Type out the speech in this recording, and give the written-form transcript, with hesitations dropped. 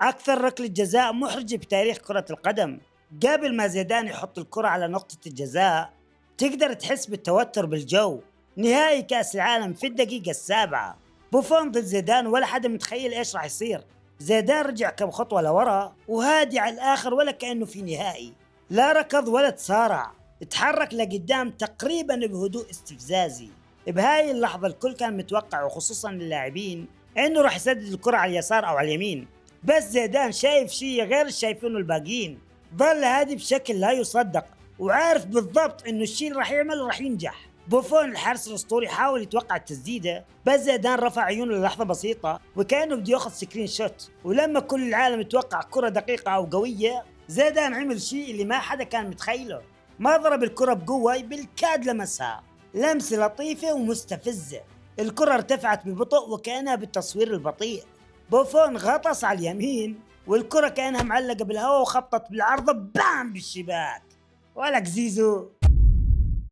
أكثر ركلة جزاء محرجة بتاريخ كرة القدم. قبل ما زيدان يحط الكرة على نقطة الجزاء تقدر تحس بالتوتر بالجو. نهائي كأس العالم في الدقيقة السابعة، بوفون ضد زيدان ولا حدا متخيل ايش راح يصير. زيدان رجع كم خطوة لورا وهادي على الآخر ولا كأنه في نهائي، لا ركض ولا تصارع، اتحرك لقدام تقريبا بهدوء استفزازي. بهاي اللحظة الكل كان متوقع وخصوصا اللاعبين انه راح يسدد الكرة على اليسار او على اليمين، بس زيدان شايف شيء غير شايفينه الباقيين. ظل هادي بشكل لا يصدق وعارف بالضبط انه الشيء اللي راح يعمله راح ينجح. بوفون الحارس الاسطوري حاول يتوقع التسديده، بس زيدان رفع عيونه للحظه بسيطه وكانه بده ياخذ سكرين شوت. ولما كل العالم يتوقع كره دقيقه او قويه، زيدان عمل شيء اللي ما حدا كان متخيله. ما ضرب الكره بقوه، بالكاد لمسها لمسه لطيفه ومستفزه. الكره ارتفعت ببطء وكانها بالتصوير البطيء. بوفون غطس على اليمين والكرة كأنها معلقة بالهواء وخبطت بالعارضة بام بالشباك. ولك زيزو